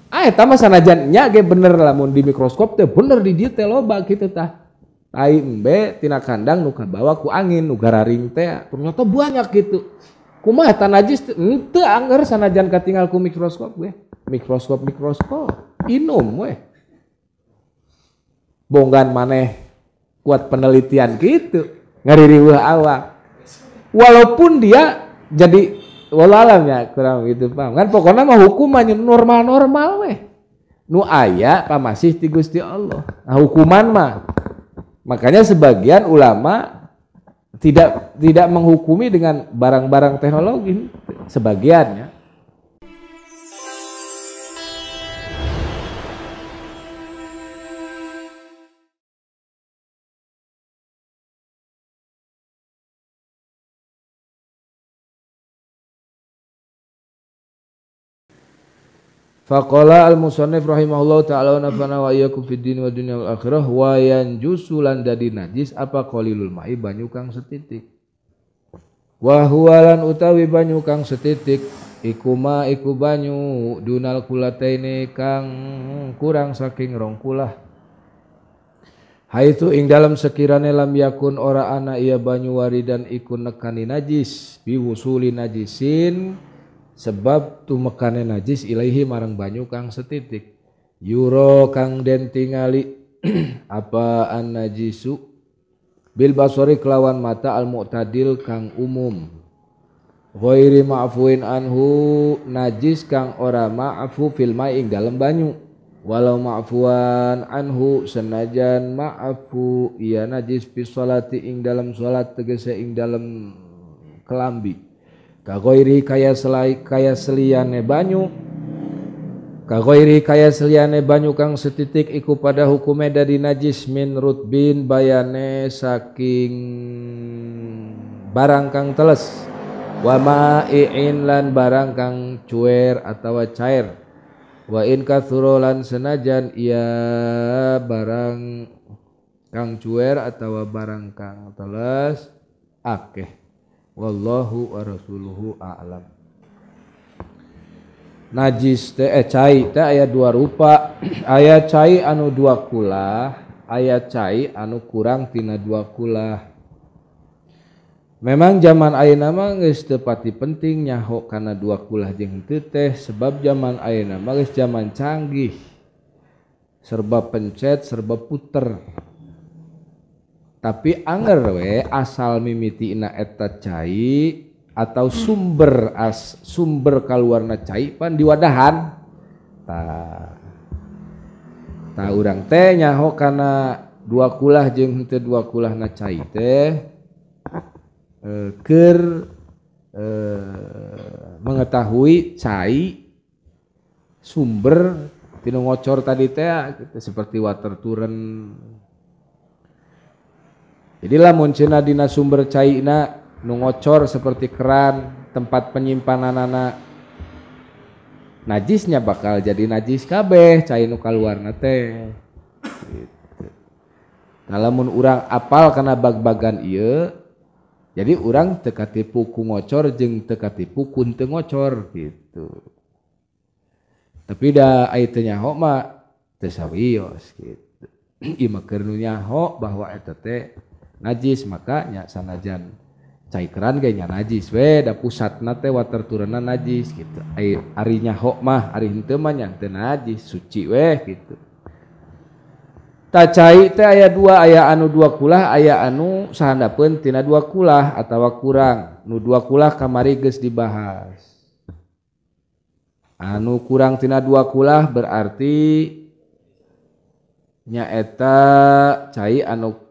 Eta mah sanajan nya ge bener lamun di mikroskop teh bener di dieu teh loba kitu tah. Tai embe tina kandang nu kabawa ku angin nu gararing teh ternyata banyak gitu. Kumaha eta najis teu anger sanajan katinggal ku mikroskop we. Mikroskop inum we. Bonggan maneh kuat penelitian gitu. Ngaririweuh awak. Walaupun dia jadi walau ya kurang gitu paham kan pokoknya mah hukumannya normal weh nu aya pamasih ti Gusti Allah. Nah, hukuman mah makanya sebagian ulama tidak menghukumi dengan barang-barang teknologi sebagiannya. Faqala al-musannif rahimahullahu ta'ala wa nafana wa iyyakum fid din wa dunya wal akhirah wa yanjusulan dadi najis apa qalilul ma'i banyu kang setitik wa huwalan utawi banyu kang setitik iku ma iku banyu dunal kulataini kang kurang saking rong kulah haitu ing dalam sekirane lam yakun ora ana iya banyu waridan iku nekani najis biwusuli najisin sebab tumekane najis ilaihi marang banyu kang setitik yuro kang den tingali apa an najisu bil basori kelawan mata al mu'tadil kang umum ghairi ma'fuin anhu najis kang ora ma'fu fil ma'ing dalam banyu walau ma'fuan anhu senajan ma'fu iya najis fi sholati ing dalam salat tegese ing dalam kelambi kagoiri kaya seliyane banyu kagoiri kaya seliyane banyu kang setitik iku pada hukume dari najis min rutbin bayane saking barang kang teles wa ma'i'in lan barang kang cuer atawa cair wa in kathuro lan senajan iya barang kang cuer atawa barang kang teles akeh. Wallahu wa rasuluhu a'lam. Najis teh cai teh aya dua rupa. Aya cai anu dua kulah, aya cai anu kurang tina dua kulah. Memang zaman ayeuna mah geus teu pati penting nyaho kana dua kulah jeung henteu teh sebab zaman ayeuna mah geus zaman canggih. Serba pencet, serba puter. Tapi anger we asal mimitina eta cai atau sumber kaluarna cai pan di wadahan. Ta urang teh nyaho kana dua kulah jeung henteu dua kulahna cai teh keur mengetahui cai sumber tinu ngocor tadi teh seperti water turun. Jadi lamun cenah dina sumber caina nu ngocor seperti keran tempat penyimpananana najisnya bakal jadi najis kabeh cai nu kaluarna teh gitu. Nah lamun urang apal kana bag-bagan ieu jadi urang teu katipu ku ngocor jeung teu katipu ku teu ngocor gitu. Tapi da aya teu nyaho mah teu sawios gitu. Ieu mah keur nu nyaho bahwa eta teh najis makanya sanajan cai keran ge nya najis we da pusatna teh water turunna najis gitu. Ari nyaho mah ari henteu mah nya teu najis suci we gitu. Ta cai teh aya dua, aya anu dua kulah, aya anu sahandapeun tina dua kulah atawa kurang. Nu dua kulah kamari geus dibahas. Anu kurang tina dua kulah berarti nya eta cai anu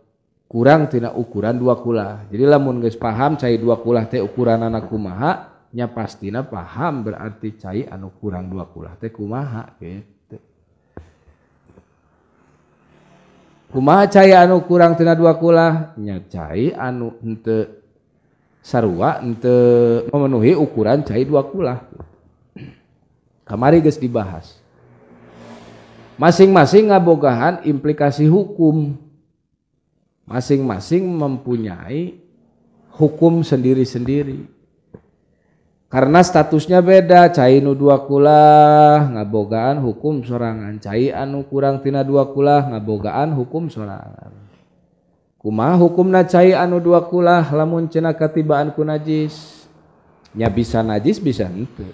kurang tina ukuran dua kulah. Jadi lamun geus paham cai dua kulah teh ukuranana kumaha, nya pastina paham berarti cai anu kurang dua kulah teh kumaha gitu. Kumaha cai anu kurang tina dua kulah? Nya cai anu henteu sarua henteu memenuhi ukuran cai dua kulah. Kamari geus dibahas. Masing-masing ngabogahan implikasi hukum. Masing-masing mempunyai hukum sendiri-sendiri. Karena statusnya beda, cai nu dua kulah ngabogaan hukum sorangan, cai anu kurang tina dua kulah ngabogaan hukum sorangan. Kumaha hukumna cai anu dua kulah lamun cenah katibaan ku najis? Nya bisa najis bisa henteu.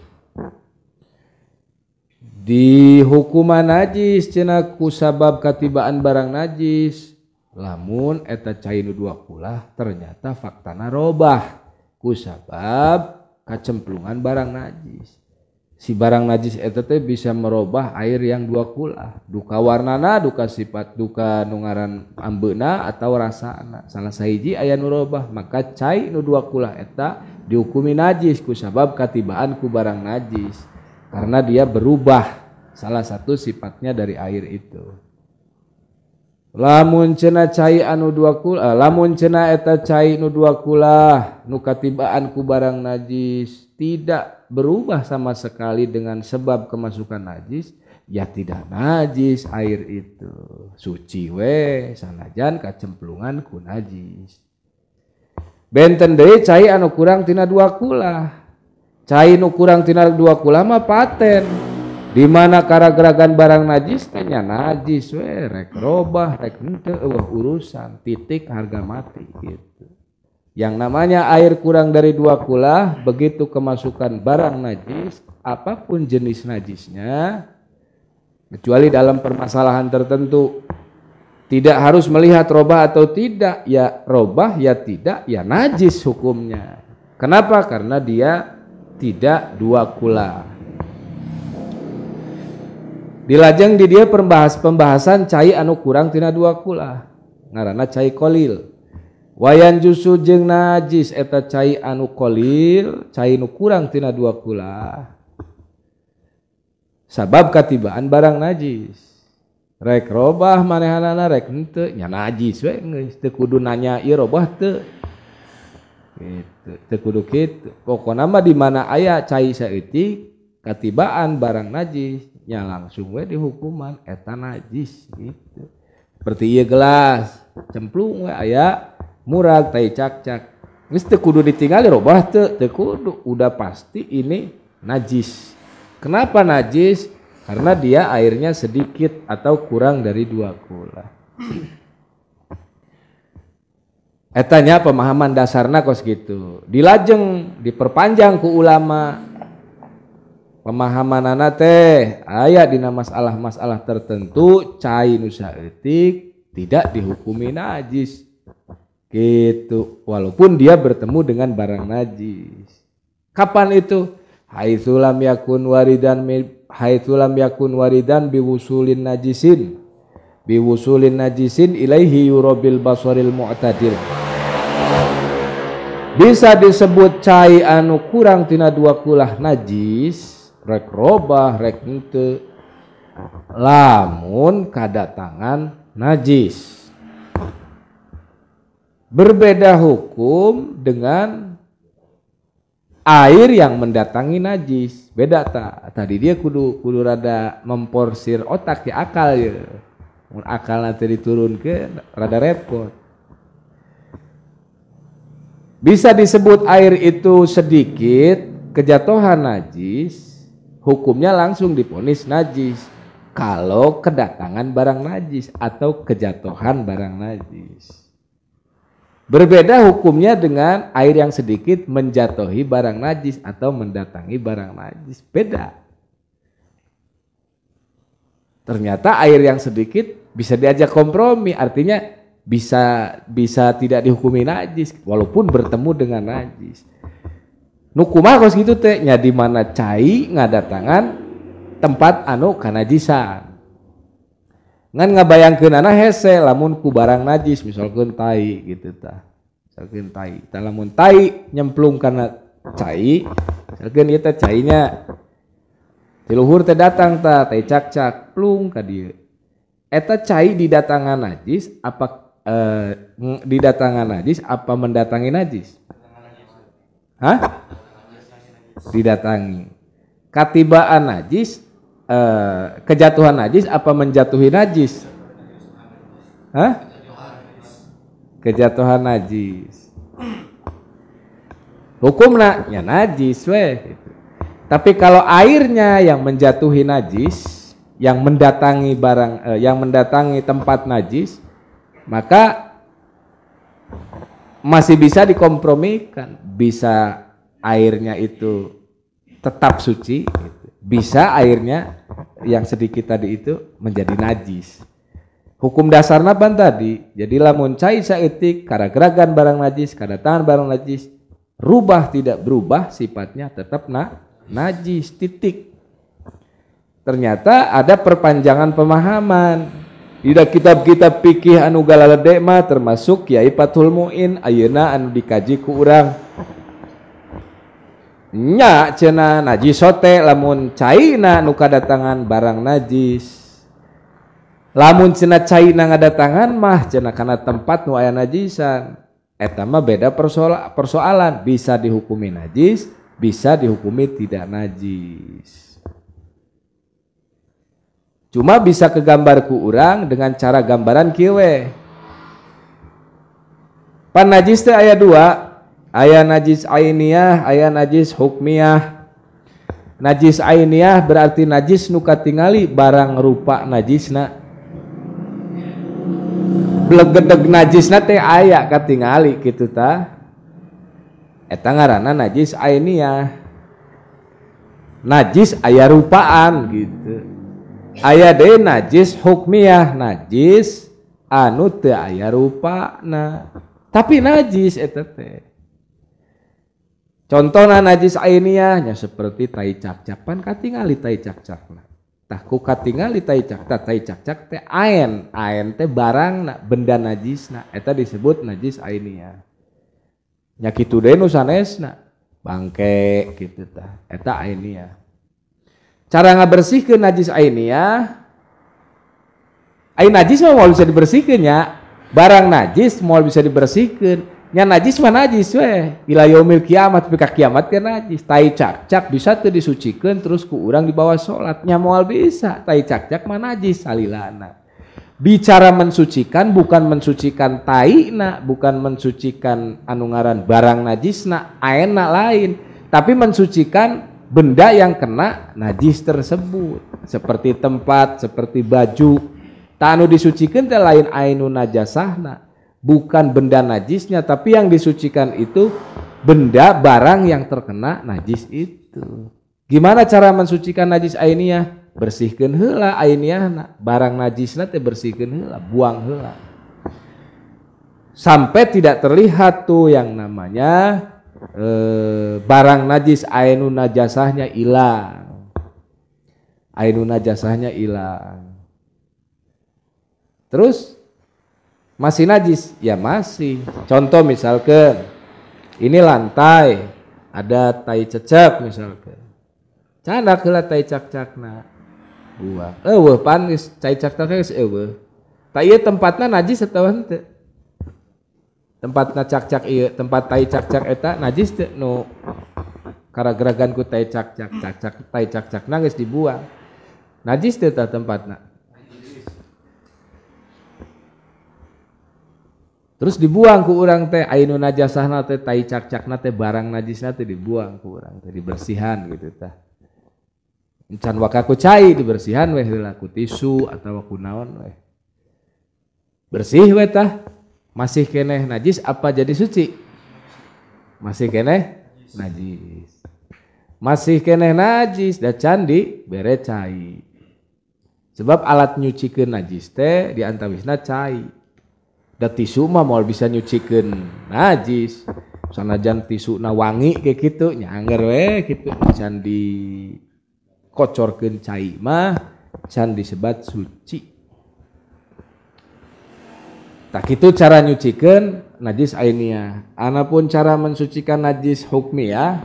Di hukuman najis cenah ku sabab katibaan barang najis. Lamun eta cai nu dua kulah ternyata faktana robah ku sabab kacemplungan barang najis. Si barang najis eta teh bisa merubah air yang dua kulah, duka warnana, duka sifat, duka nu ngaran ambeuna atau rasana. Salah sahiji aya nu robah, maka cai nu dua kulah eta dihukumi najis ku sabab katibaan ku barang najis karena dia berubah salah satu sifatnya dari air itu. Lamun cenah cai anu dua kulah, lamun cenah eta cai nu dua kulah nu katibaan ku barang najis tidak berubah sama sekali dengan sebab kemasukan najis, ya tidak najis air itu, suci we sanajan kacemplungan ku najis. Benten deui cai anu kurang tina dua kulah. Cai nu kurang tina dua kulah mah paten. Di mana karageragan barang najis tanya najis we rek robah rek henteu urusan titik harga mati gitu. Yang namanya air kurang dari dua kulah begitu kemasukan barang najis apapun jenis najisnya kecuali dalam permasalahan tertentu tidak harus melihat robah atau tidak, ya robah ya tidak ya najis hukumnya. Kenapa? Karena dia tidak dua kulah. Dilajeng di dia pembahasan cai anu kurang tina dua kulah ngaranna cai kolil. Wayan jusu jeung najis eta cai anu kolil, cai nu kurang tina dua kulah. Sabab katibaan barang najis. Rek robah manehanana rek henteu nya najis we geus teu kudu nanya ieu robah teu. Gitu, teu kudu kitu. Pokona mah di mana aya cai saeutik katibaan barang najis nya langsung we dihukuman eta najis gitu. Seperti ieu gelas cemplung we aya murag tai cak-cak geus teu kudu ditingali robah teu kudu, udah pasti ini najis. Kenapa najis? Karena dia airnya sedikit atau kurang dari dua kulah. Etanya pemahaman dasarna kos gitu. Dilajeng diperpanjang ku ulama. Pemahamanana teh aya dina masalah-masalah tertentu cai nu saeutik tidak dihukumi najis. Gitu. Walaupun dia bertemu dengan barang najis. Kapan itu? Haitsu lam yakun waridan biwusulin najisin ilaihi yurabil basaril mu'tadil. Bisa disebut cai anu kurang tina dua kulah najis rek robah rek henteu lamun kadatangan najis. Berbeda hukum dengan air yang mendatangi najis. Beda tak? Tadi dia kudu rada memporsir otak ya akal ya. Mun akal nanti diturunkeun rada repot. Bisa disebut air itu sedikit kejatuhan najis, hukumnya langsung divonis najis kalau kedatangan barang najis atau kejatuhan barang najis. Berbeda hukumnya dengan air yang sedikit menjatuhi barang najis atau mendatangi barang najis. Beda. Ternyata air yang sedikit bisa diajak kompromi, artinya bisa tidak dihukumi najis walaupun bertemu dengan najis. Nu kumaha kos kitu teh nya di mana cai ngadatangan tempat anu kanajisan. Ngan ngabayangkeunana hese lamun ku barang najis misalkeun tai gitu tah. Misalkeun tai, tah lamun tai nyemplung kana cai, misalkeun ieu teh cainya di luhur teh datang tah tai cak-cak plung ka dieu. Eta cai didatangan najis apa didatangan najis apa mendatangi najis? Hah? Didatangi. Katibaan najis kejatuhan najis apa menjatuhi najis? Hah? Kejatuhan najis. hukumna nya najis we. Tapi kalau airnya yang menjatuhi najis, yang mendatangi yang mendatangi tempat najis, maka masih bisa dikompromikan. Bisa airnya itu tetap suci, bisa airnya yang sedikit tadi itu menjadi najis. Hukum dasarnya pan tadi, jadi lamun cai saeutik karageragan barang najis, kadatangan barang najis, rubah tidak berubah sifatnya tetap najis, titik. Ternyata ada perpanjangan pemahaman. Di kitab-kitab fikih anu galalede mah termasuk Kiai Fathul Muin ayeuna anu dikaji ku urang. Nya cenah najis sote lamun caina nu kadatangan barang najis. Lamun cenah caina ngadatangan mah cenah kana tempat nu aya najisan. Eta mah beda persoalan, bisa dihukumi najis, bisa dihukumi tidak najis. Cuma bisa kegambar ku urang dengan cara gambaran kieu we. Pan najis teh aya dua, aya najis ainiyah, aya najis hukmiyah. Najis ainiyah berarti najis nu katingali barang rupa najisna. Blegedeg najisna teh aya katingali kitu tah. Eta ngaranna najis ainiyah. Najis aya rupaan gitu. Aya deui najis hukmiyah, najis anu teu aya rupana. Tapi najis eta teh. Contohna najis ainiyah nya seperti tai cak-cak pan katingali tai cak-cakna. Tah ku katingali tai cak-cak teh aen teh barangna benda najisna eta disebut najis ainiyah. Nya kitu deui nu sanesna bangke kitu tah eta ainiyah. Cara ngabersihkeun najis ainiyah, najis mah moal bisa dibersihkeun nya. Barang najis moal bisa dibersihkeun. Nya najis mah najis we. Ila yaumil kiamat pika kiamat kan najis. Tai cak-cak bisa teu disucikeun terus ku urang dibawa salat. Nya moal bisa. Tai cak-cak mah najis salilana. Bicara mensucikan bukan mensucikan taina, bukan mensucikan anu ngaran barang najisna, aena lain, tapi mensucikan benda yang kena najis tersebut, seperti tempat, seperti baju. Anu disucikan teh lain ainu najasahna, bukan benda najisnya, tapi yang disucikan itu benda barang yang terkena najis itu. Gimana cara mensucikan najis ainiyah? Bersihkeun heula ainiyahna, barang najisna teh bersihkeun heula, buang heula. Sampai tidak terlihat tuh yang namanya barang najis ainu najasahnya hilang. Ainu najasahnya hilang. Terus masih najis? Ya masih. Contoh misalkan ini lantai ada tai cecek misalkan. Candak heula tai cak-cakna. Buang. Eueuh pan geus tai cak-cak geus eueuh. Ta ieu tempatna najis atawa henteu? Tempatna cak-cak ieu, tempat tai cak-cak eta najis teu nu karageragan ku tai cak-cak, tai cak-cak geus dibuang. Najis teu tah tempatna? Terus dibuang ku urang teh ainu najasahna teh tai cak-cakna teh barang najisna teh dibuang ku urang teh dibersihan gitu tah. Encan waka ku cai dibersihan we heula ku tisu atawa ku naon we. Bersih we tah. Masih keneh najis apa jadi suci? Masih keneh najis. Masih keneh najis da candi bere cai. Sebab alat nyucikeun najis teh di antawisna cai. Da tisu mah moal bisa nyucikeun najis. Sanajan tisuna wangi kayak kitu nya angger we kitu can di kocorkeun cai mah can disebat suci. Tak itu cara nyucikeun najis ainiyah. Anapun cara mensucikan najis hukmiyah,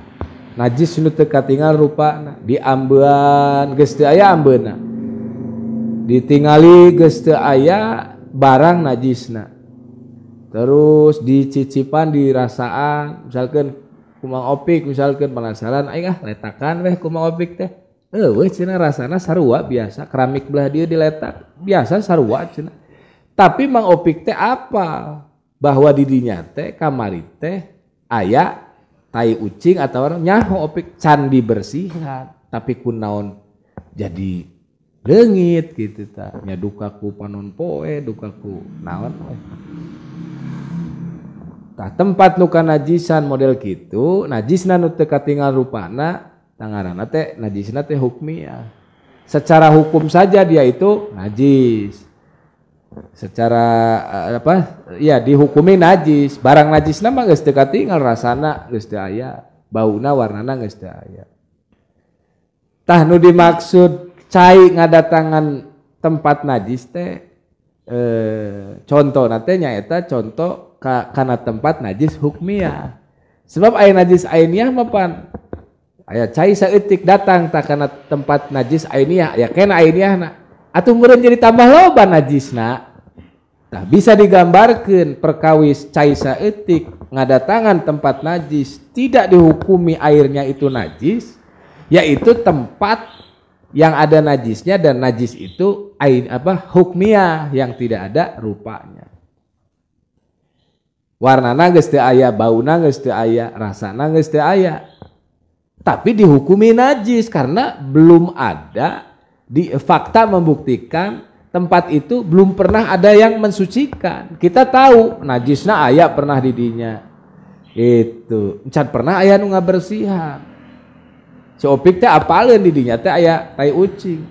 najis nu teu katingal rupana, diambean geus teu aya ambeuna. Ditingali geus teu aya barang najisna. Terus dicicipan dirasaan, misalkan kumang opik misalkan penasaran aing letakan weh kumang opik teh. Eueuh cenah rasana sarua biasa, keramik belah dieu diletak, biasa sarua cenah. Tapi Mang Opik teh apa? Bahwa di dinya teh kamari teh aya tai ucing atau nyaho opik can dibersihan tapi kunaon jadi leungit gitu ta nya dukaku panon poe dukaku naon tah tempat nu kanajisan model kitu najisna nu teu katingal rupana tangaranna teh najisna teh hukmiyah secara hukum saja dia itu najis secara ya dihukumi najis barang najisna mah geus teu katingal rasana geus teu aya bauna warnana geus teu aya tah nu dimaksud cai ngadatangan tempat najis teh contoh teh nyaeta contoh kana tempat najis hukmiyah sebab aya najis ainiyah mah pan aya cai saeutik datang tah kana tempat najis ainiyah ya kena ainiyahna atuh meureun jadi tambah loba najisna. Tah bisa digambarkeun perkawis cai saeutik ngadatangan tempat najis tidak dihukumi airnya itu najis, yaitu tempat yang ada najisnya dan najis itu hukmiyah yang tidak ada rupanya. Warnana geus teu aya, bauna geus teu aya, rasana geus teu aya. Tapi dihukumi najis karena belum ada di fakta membuktikan tempat itu belum pernah ada yang mensucikan. Kita tahu najisna aya pernah di dinya. Itu, encan pernah aya nu ngabersihan. Si opik teh apaleun di dinya teh aya tai ucing.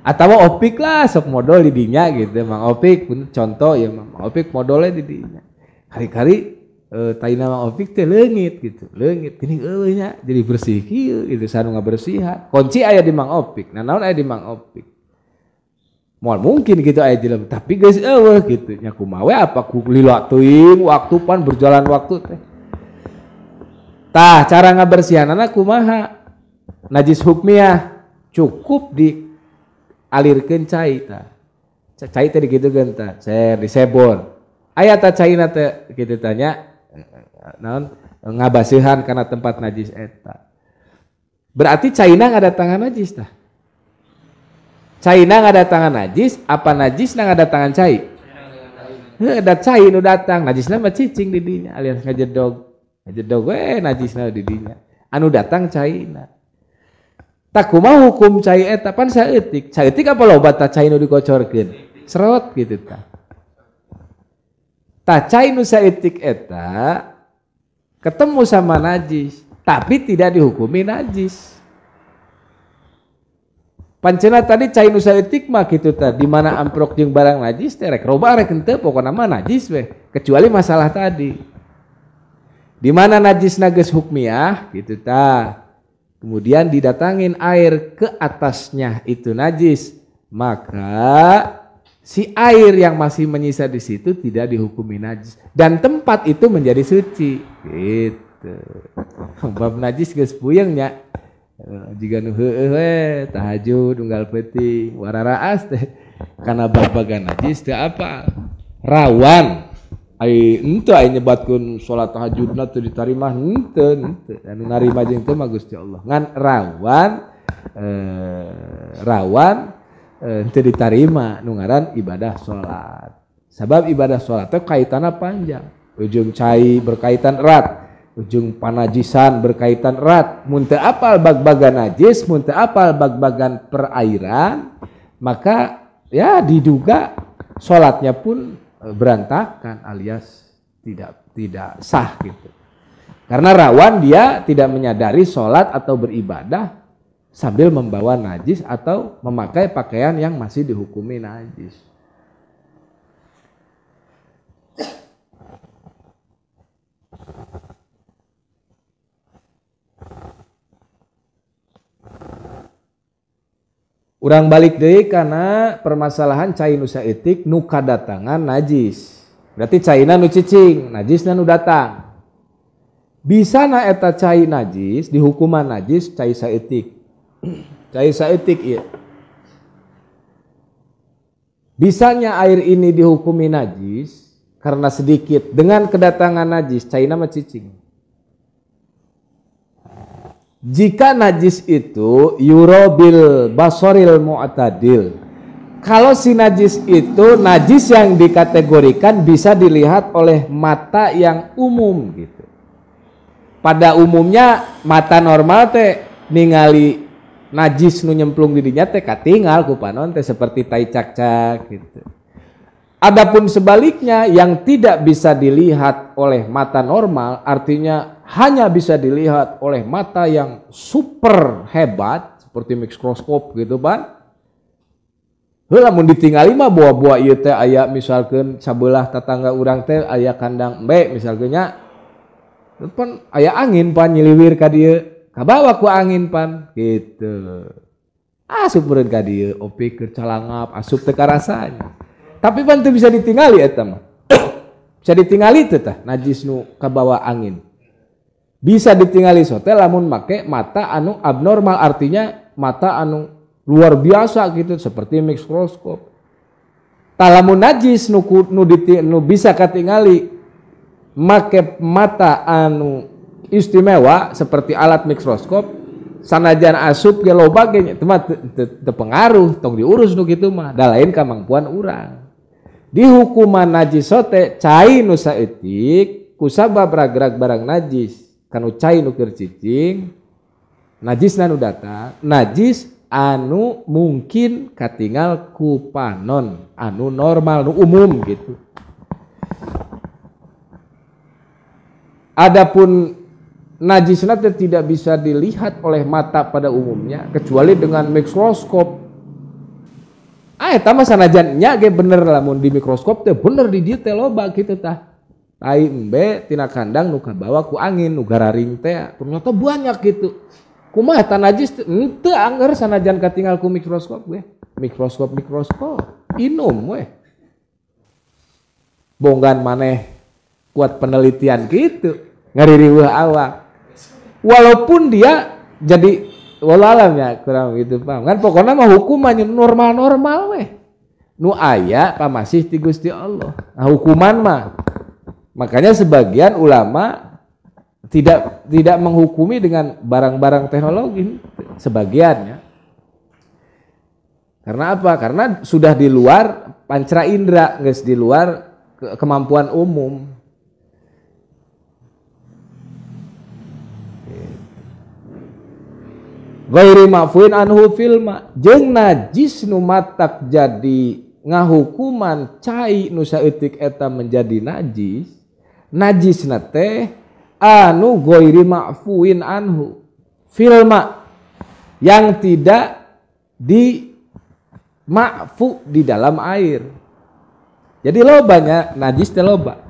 Atawa opik lah sok modal di dinya gitu. Mang opik contoh ya Mang opik modalnya di dinya. Kari-kari tai nama opik teh leungit gitu. Leungit gini eueuh nya jadi bersih kieu gitu sanu ngabersihan. Kunci aya di Mang opik. Nah naon aya di Mang opik? Moal mungkin gitu aya jelema tapi geus eueuh gitu nya kumaha we apa ku lila teuing waktu pan berjalan waktu teh. Tah cara ngabersihanana kumaha? Najis hukmiyah cukup dialirkeun cai tah. Cai teh digitukeun tah, cer disebor. Aya tah caina teh kitu tanya naon ngabaseuhan kana tempat najis eta. Berarti caina ngadatangan najis tah. Caina ngadatangan najis, apa najisna ngadatangan cai? Ada cai nu datang, najisna mah cicing di dinya alias ngajedog. Ngajedog we najisna di dinya. Anu datang caina. Tak kumaha hukum cai eta pan saeutik. Saeutik apa loba tah cai nu dikocorkeun? Serot gitu tah. Tah cai nu saeutik eta ketemu sama najis, tapi tidak dihukumi najis. Pancena tadi cai nu saeutik mah kitu tah di mana amprok jeung barang najis teh rek roba rek henteu pokona mah najis we kecuali masalah tadi. Di mana najisna geus hukmiyah gitu tah. Kemudian didatangin air ke atasnya itu najis, maka si air yang masih menyisa di situ tidak dihukumi najis dan tempat itu menjadi suci. Gitu. Bab najis geus puyeng nya. Jika nu heueuh we tahajud unggal peuting wararaas teh kana babagan najis teh apa rawan ai henteu ai nyebatkeun salat tahajudna teu ditarima henteu anu narima jeung teu mah Gusti Allah ngan rawan henteu ditarima nu ngaran ibadah salat sabab ibadah salat teh kaitanna panjang ujung cai berkaitan erat ujung panajisan berkaitan erat mun teu apal bag-bagan najis mun teu apal bag-bagan perairan maka ya diduga salatnya pun berantakan alias tidak sah gitu karena rawan dia tidak menyadari salat atau beribadah sambil membawa najis atau memakai pakaian yang masih dihukumi najis. Urang balik deui kana permasalahan cai nu saeutik nu kadatangan najis. Berarti caina nu cicing, najisna nu datang. Bisa na eta cai najis dihukuman najis cai saeutik. Cai saeutik ieu. Bisanya air ini dihukumi najis karena sedikit dengan kedatangan najis caina mah cicing. Jika najis itu yurobil basoril mu'tadil. Kalau si najis itu najis yang dikategorikan bisa dilihat oleh mata yang umum gitu. pada umumnya mata normal teh ningali najis nu nyemplung di dinya teh katingal ku panon teh seperti tai cak-cak gitu. Adapun sebaliknya yang tidak bisa dilihat oleh mata normal artinya hanya bisa dilihat oleh mata yang super hebat seperti mikroskop gitu Pan. Heula mun ditingali mah buah-buah ieu teh aya misalkeun sabelah tetangga urang teh aya kandang embe misalkeun nya. Pan aya angin Pan nyiliwir ka dieu, kabawa ku angin Pan gitu. Asup meureun ka dieu, opi keur calangap, asup teu karasanya. Tapi Pan teu bisa ditingali eta mah. Bisa ditingali teu tah najis nu kabawa angin. Bisa ditingali sote lamun make mata anu abnormal artinya mata anu luar biasa gitu seperti mikroskop. Talamun najis nu bisa katingali make mata anu istimewa seperti alat mikroskop sanajan asup ge loba ge teu mah teu pengaruh tong diurus nu kitu mah da lain kamampuan urang. Di hukuman najis sote cai nu saeutik kusabab ragrag barang najis kanu cai nu keur cicing najisna nu datang najis anu mungkin katingal ku panon anu normal nu umum gitu. Adapun najisna tidak bisa dilihat oleh mata pada umumnya kecuali dengan mikroskop. Eta mah sanajan nya ge bener lamun di mikroskop teh bener di dieu teh loba kitu tah. Tai embe tina kandang nu kabawa ku angin nu gararing teh ternyata banyak gitu. Kumaha eta najis teu anger sanajan katinggal ku mikroskop we. Mikroskop inum we. Bonggan maneh kuat penelitian gitu. Ngaririweuh awak. Walaupun dia jadi walau ya kurang gitu paham kan pokoknya mah hukumannya normal weh nu aya pamasih ti Gusti Allah. Nah hukuman mah makanya sebagian ulama tidak menghukumi dengan barang-barang teknologi sebagiannya. Karena apa? Karena sudah di luar panca indera, geus di luar kemampuan umum. Ghairi ma'fuin anhu filma jeung najis nu matak jadi ngahukuman cai nu saeutik eta menjadi najisna teh anu ghairi ma'fuin anhu filma yang tidak di ma'fu di dalam air. Jadi lobanya najis teh loba.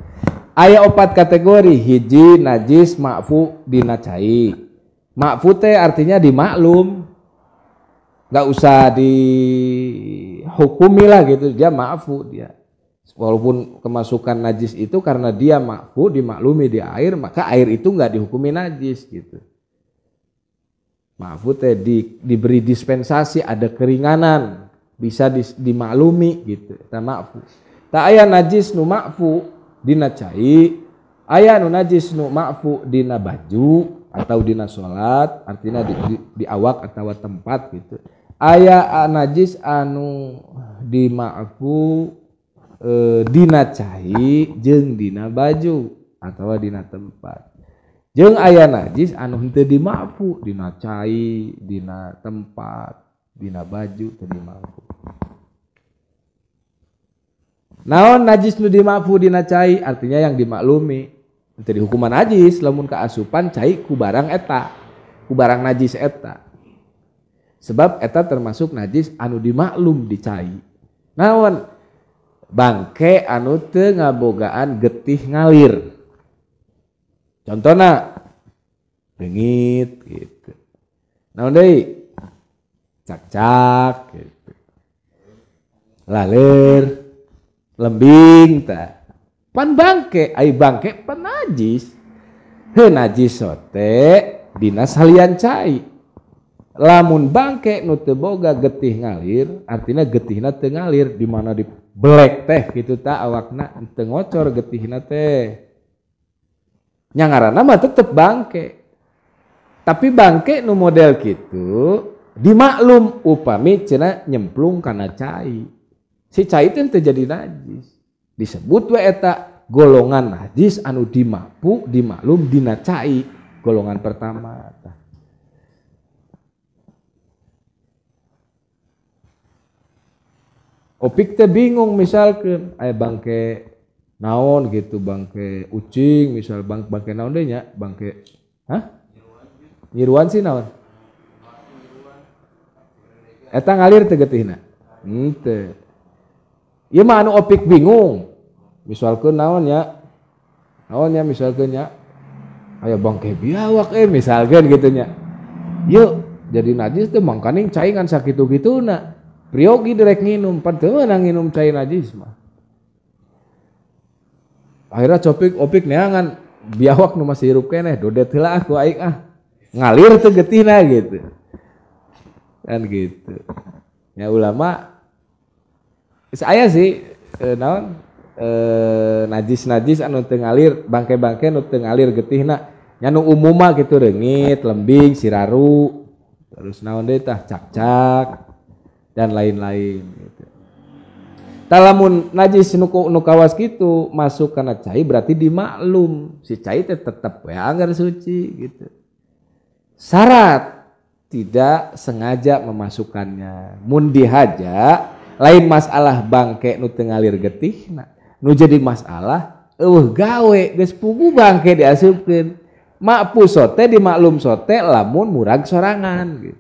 Aya 4 kategori, hiji najis ma'fu dina cai. Ma'fu teh artinya dimaklum, nggak usah dihukumi lah gitu, dia ma'fu dia. Walaupun kemasukan najis itu karena dia ma'fu dimaklumi di air, maka air itu nggak dihukumi najis gitu. Ma'fu teh diberi dispensasi, ada keringanan, bisa dimaklumi gitu. Kita ma'fu. Tak aya najis nu ma'fu dina cai, aya nu najis nu ma'fu dina baju atau dina salat artinya di awak atau tempat gitu. Aya najis anu di ma'fu dina cai jeung dina baju atau dina tempat. Jeung aya najis anu henteu di ma'fu dina cai, dina tempat, dina baju teu di ma'fu. Naon najis nu di ma'fu dina cai artinya yang dimaklumi. Jadi hukuman najis lamun kaasupan cai ku barang eta, ku barang najis eta. Sebab eta termasuk najis anu dimaklum di cai. Naon? Bangke anu teu ngabogaan getih ngalir. Contohna beungit gitu. Naon deui? Cak-cak gitu. Laler, lembing tah. Pan bangke, ai bangke pan najis. Heuh najis sote dina salian cai. Lamun bangke nu teu boga getih ngalir, artinya getihna teu ngalir di mana di belek teh kitu tah awakna teu ngocor getihna teh. Nya ngaranna mah tetep bangke. Tapi bangke nu model kitu dimaklum upami cenah nyemplung kana cai. Si cai teh teu jadi najis. Disebut we eta golongan najis anu dima'fu dimaklum dina cai. golongan pertama. Opik teh bingung misalkan aya bangke naon gitu, bangke ucing misal bangke naon deui nya, bangke nyiruan sih naon eta ngalir teh getihna henteu ieu mah anu opik bingung misalkeun naon nya misalkeun nya aya bangke biawak misalkeun gitu nya yeuh jadi najis teh mangkaning cai ngan sakitu-kituna priogi direk nginum padahal meunang nginum cai najis mah akhirnya opik neangan biawak nu masih hirup keneh dodet heula aku aing ngalir teh getihna gitu kan gitu ya ulama saya sih naon najis anu teu ngalir bangke-bangke nu teu ngalir getihna nya nu umum mah kitu reungit lembing siraru terus naon deui tah cak-cak dan lain-lain gitu. Talamun najis nu kawas kitu masuk kana cai berarti dimaklum si cai teh tetep we anggar suci gitu. Syarat tidak sengaja memasukkannya. Mun dihaja lain masalah bangke nu teu ngalir getihna. Nu jadi masalah gawe geus pugu bangke diasupkeun. Makpu sote dimaklum sote lamun murag sorangan gitu.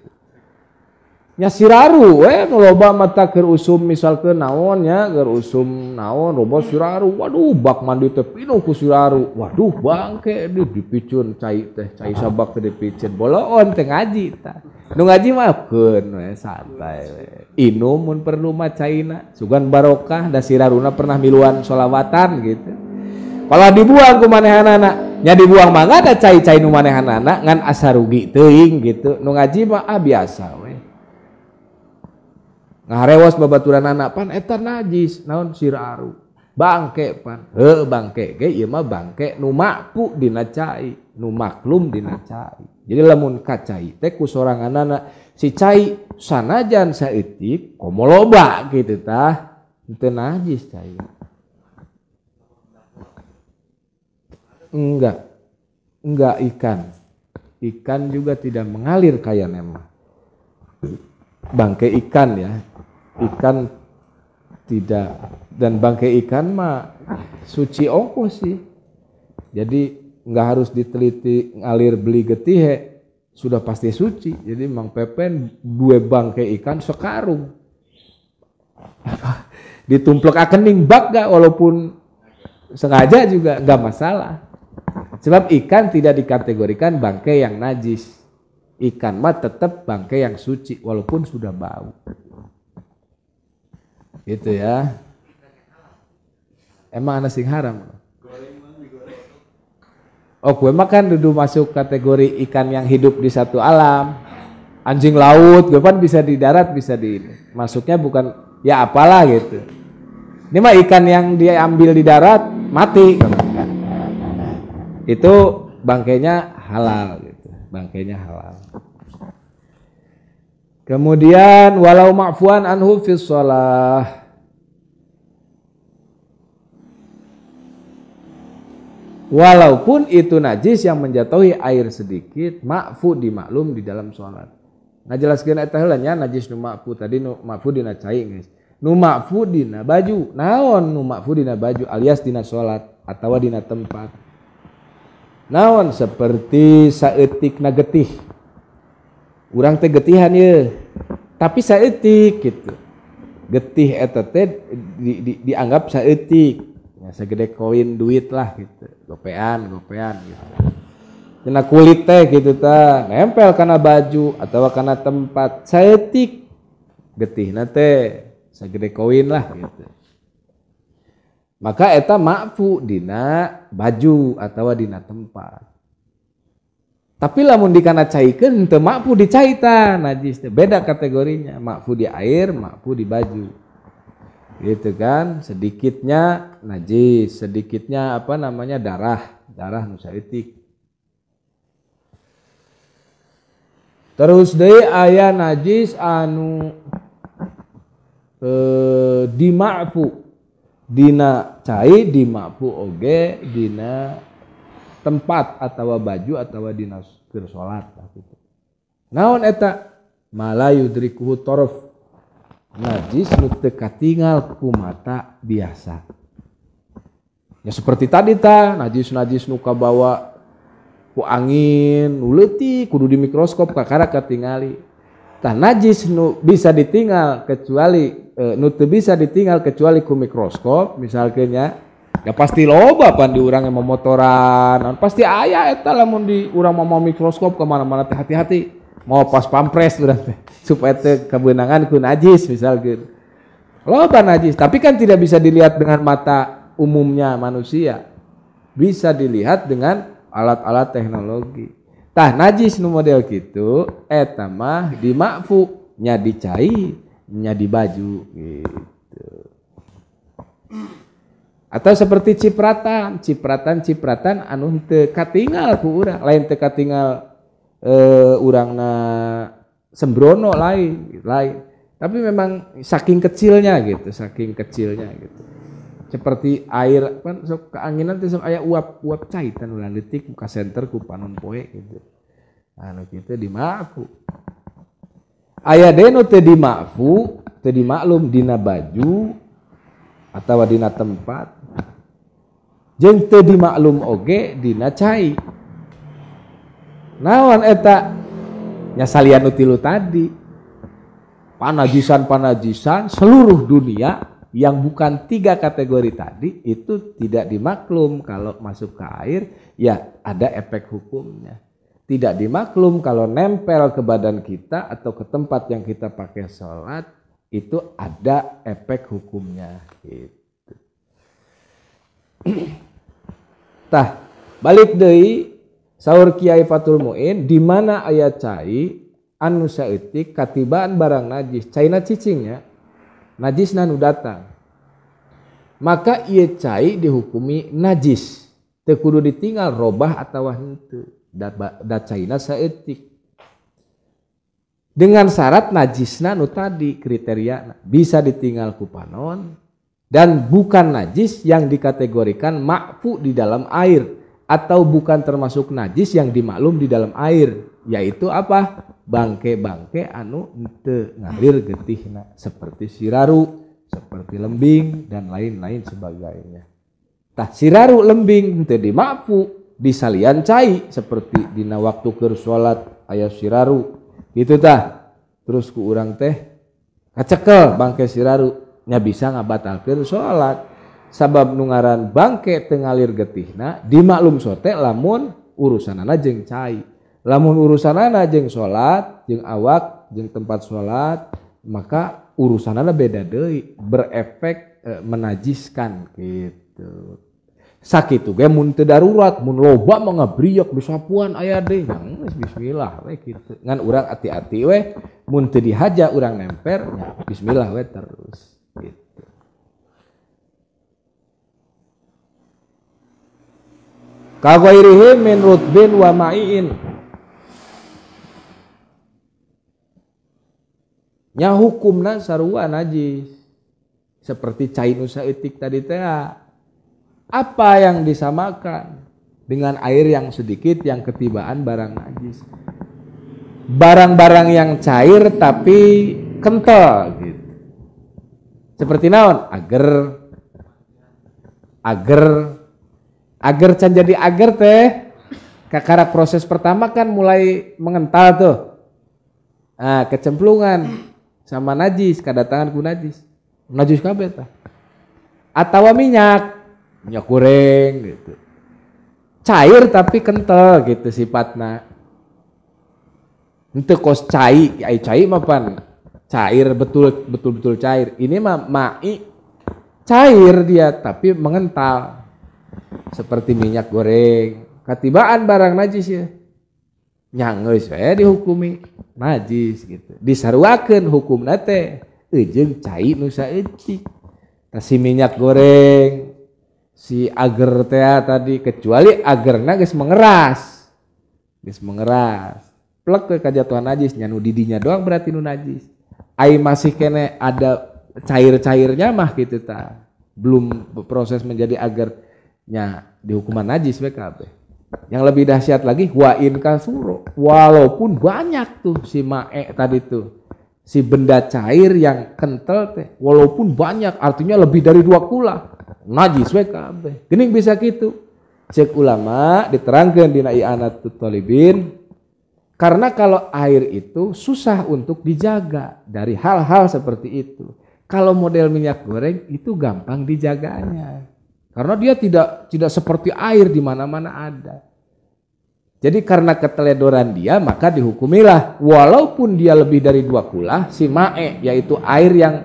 Nya siraru nu loba mata keur usum misalkeun naon nya keur usum naon loba siraru waduh bak mandi teh pinuh ku siraru waduh bangke dipicun cai sabak teh dipicun boloon teh ngaji tah nu ngaji maafkeun we santai we inum mun perlu mah caina sugan barokah da siraruna pernah miluan sholawatan gitu kalau dibuang ku manehanana nya dibuang mangga da cai nu manehanana ngan asa rugi teuing gitu nu ngaji mah biasa we ngarewas babaturan anak pan eta najis naon siraru bangke pan bangke ge ieu mah bangke nu makpu dina cai nu maklum dina cai jadi lamun ka cai teh ku soranganana si cai sanajan saeutik komo loba kitu tah teu najis cai enggak ikan juga tidak mengalir kayana mah bangke ikan ya ikan tidak dan bangke ikan mah suci ongkos sih jadi nggak harus diteliti ngalir beli getih sudah pasti suci jadi Mang Pepen dua bangke ikan sekarung ditumplek akening bak gak walaupun sengaja juga nggak masalah sebab ikan tidak dikategorikan bangke yang najis ikan mah tetap bangke yang suci walaupun sudah bau gitu ya emang ana sing haram gue mah kan dudu masuk kategori ikan yang hidup di satu alam anjing laut gue kan bisa di darat bisa di ini masuknya bukan ya apalah gitu ini mah ikan yang dia ambil di darat mati itu bangkainya halal gitu bangkainya halal. Kemudian walau ma'fuan anhu fi shalah walaupun itu najis yang menjatuhi air sedikit ma'fu dimaklum di dalam salat. Nah jelaskeun eta heula nya najis nu ma'fu tadi nu ma'fu dina cai geus. Nu ma'fu dina baju. Naon nu ma'fu dina baju alias dina salat atawa dina tempat. Naon seperti saeutikna getih. Urang teh getihan ye, tapi saeutik gitu. Getih eta teh dianggap saeutik. Ya segede koin duit lah gitu. Gopean gitu. Cenah kulit teh gitu tah, nempel kana baju atawa kana tempat saeutik. Getihna teh segede koin lah gitu. Maka eta ma'fu dina baju atawa dina tempat. Tapi lamun dikana caikeun teu ma'fu di cai tah najis teh beda kategorinya ma'fu di air ma'fu di baju gitu kan sedikitnya najis sedikitnya darah nu saeutik terus deui aya najis anu di ma'fu dina cai di ma'fu oge dina tempat atawa baju atawa dina keur salat gitu. Naon eta? Malayudrikuhu torf, najis nu teu katingal ku mata biasa. Ya seperti tadi najis nu kabawa ku angin, nu leutik kudu di mikroskop kakara katingali. Tah najis nu bisa ditinggal kecuali nu teu bisa ditinggal kecuali ku mikroskop misalkeun ya pasti loba pan di urang yang memotoran, pasti aya eta lamun di urang mau mikroskop ke mana-mana teh hati-hati. Mau pas pampres urang teh supaya teu kabeunangan ku najis misalkeun. Loba najis, tapi kan tidak bisa dilihat dengan mata umumnya manusia. Bisa dilihat dengan alat-alat teknologi. Tah najis nu model kitu eta mah di makfu nya dicai nya di baju gitu. Atau seperti cipratan anu teu katingal ku urang, lain teu katingal urangna sembrono lain. Tapi memang saking kecilnya gitu. Seperti air kan sok keanginan teh sok aya uap caitan ulah leutik ka senter ku panon poe gitu. Anu kitu dimafu. Aya deui nu teu dimafu, teu dimaklum dina baju atawa dina tempat. Jeung teu dimaklum oge dina cai. Naon eta? Nya salian nu tilu tadi. Panajisan seluruh dunia yang bukan 3 kategori tadi itu tidak dimaklum kalau masuk ke air, ya ada efek hukumnya. Tidak dimaklum kalau nempel ke badan kita atau ke tempat yang kita pakai sholat, itu ada efek hukumnya. Gitu. Tah, balik deui saur Kiai Fatul Muin, di mana aya cai anu saeutik katibaan barang najis, caina cicingnya najisna nu datang, maka ieu cai dihukumi najis, teu kudu ditinggal robah atawa henteu, da caina saeutik dengan syarat najisna nu tadi kriteria bisa ditinggal ku panon dan bukan najis yang dikategorikan makfu di dalam air atau bukan termasuk najis yang dimaklum di dalam air, yaitu apa? Bangke-bangke anu teu ngalir getihna seperti siraru, seperti lembing dan lain-lain sebagainya. Tah siraru lembing teu dimakfu disalian cai seperti dina waktu keur salat aya siraru gitu tah. Terus ku urang teh kacekel bangke siraru nya bisa ngabatalkeun salat. Sabab nu ngaran bangke teu ngalir getihna dimaklum sote lamun urusanana jeung cai. Lamun urusanana jeung salat, jeung awak, jeung tempat salat, maka urusanana beda deui, berefek menajiskan gitu. Sakitu ge mun teu darurat, mun loba mah ngabriek di sapuan aya deui, bismillah we kitu. Ngan urang hati-hati we, mun teu dihaja urang nemper, nya bismillah we terus gitu. Kaghairihi min rutbin wa ma'iin. Nya hukumna sarua najis. Seperti cai nu saeutik tadi teh. Apa yang disamakan dengan air yang sedikit yang ketibaan barang najis? Barang-barang yang cair tapi kental gitu. Seperti naon? Agar can jadi agar teh kakara proses pertama kan mulai mengental tuh. Nah, kecemplungan sama najis, kedatangan ku najis. Najis kabeh tah. Atawa minyak goreng gitu. Cair tapi kental gitu sifatna. Henteu kos cai, ai cai mah pan cair betul cair. Ini mah mai cair dia tapi mengental. Seperti minyak goreng, katibaan barang najis ya. Nyanggeus we dihukumi najis gitu. Disaruakeun hukumna teh eujeung cai nu saeutik. Si minyak goreng, si agar teh tadi kecuali agarna geus mengeras. Plek ke kajatuhan najis nya nu didinya doang berarti nu najis. Ai masih kene ada cair-cairnya mah gitu tah. Belum proses menjadi agar nya di hukuman najis we kabeh. Yang lebih dahsyat lagi wa in kasuro, walaupun banyak tuh si mae tadi tuh, si benda cair yang kental teh, walaupun banyak, artinya lebih dari 2 kula, najis we kabeh. Geuning bisa gitu. Cek ulama diterangkeun dina I'anatut Thalibin, karena kalau air itu susah untuk dijaga dari hal-hal seperti itu. Kalau model minyak goreng itu gampang dijaganya. Karena dia tidak seperti air di mana-mana ada. Jadi karena keteledoran dia maka dihukumilah walaupun dia lebih dari 2 kula si mae, yaitu air yang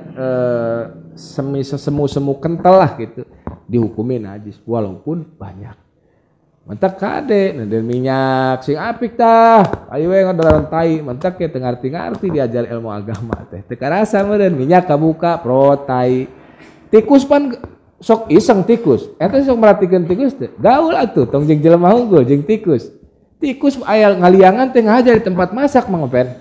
semu-semu kental lah gitu, dihukumi najis walaupun banyak. Mentak kade dan minyak sing apik tah ayo we ngadaran tai mentak ke teu ngarti diajar ilmu agama teh teu karasa meureun minyak kabuka pro tai tikus pan sok iseng tikus eta sok meratikeun tikus teh gaul atuh tong jeung jelema unggul jeung tikus aya ngaliangan teh ngajar di tempat masak Mang Open.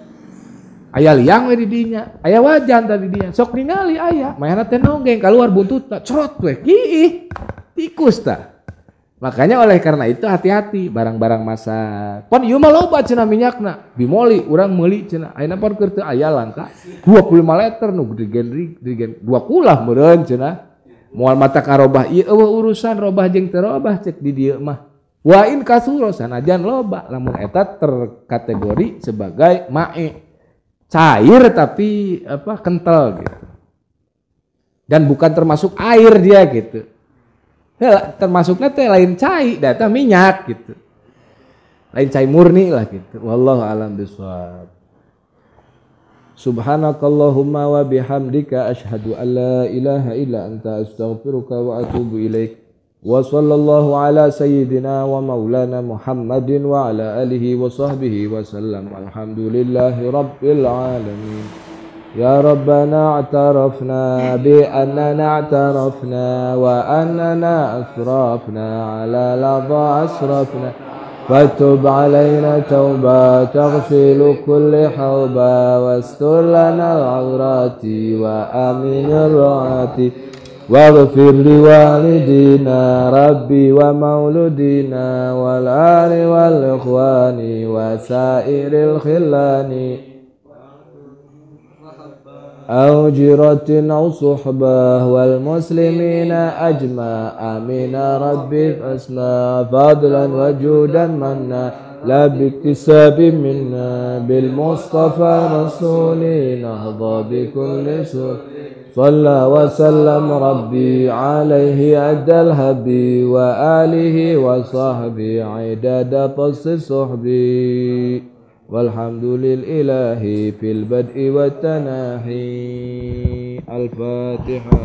Aya liang we di dinya, aya wajan tadi dinya. Sok ningali aya, mayana teh nonggeng keluar buntutna, cerot we. Ih, tikus tah. Makanya oleh karena itu hati-hati barang-barang masak. Pon ieu mah loba cenah minyakna. Bimoli urang meuli cenah. Ayeuna pon keur teu aya langka. 25 liter nu digen 2 kulah meureun cenah. Moal mata karobah ieu urusan robah jeung teu robah cek di dieu mah. Wa in kasuro sanajan loba lamun eta terkategori sebagai mae cair tapi kental gitu dan bukan termasuk air dia gitu termasuknya teh lain cai data minyak gitu lain cai murni lah gitu wallahu a'lam bishawab. Subhanakallahumma wa bihamdika asyhadu an la ilaha illa anta astaghfiruka wa atubu ilaik. Wa sallallahu ala sayyidina wa maulana Muhammadin wa ala alihi wa sahbihi wa sallam. Alhamdulillahi rabbil alamin. Ya Rabbana a'tarafna bi annana a'tarafna wa annana asrafna ala ladha asrafna fatub alayna tawba taghsilu kulli hawba wastur lana al-awrati wa aminir ru'ati waghfir liwalidina rabbi wa mauludina wal ali wal ikhwani wa sairil khillani أو جيرة أو صحبة والمسلمين أجمع آمين ربي الحسنى فضلا وجودا منا لا باكتساب منا بالمصطفى رسولي نهضى بكل سوء صلى وسلم ربي عليه أدى الهبي وآله وصحبه عدد قص صحبي والحمد لله في البدء والتناهي. الفاتحة.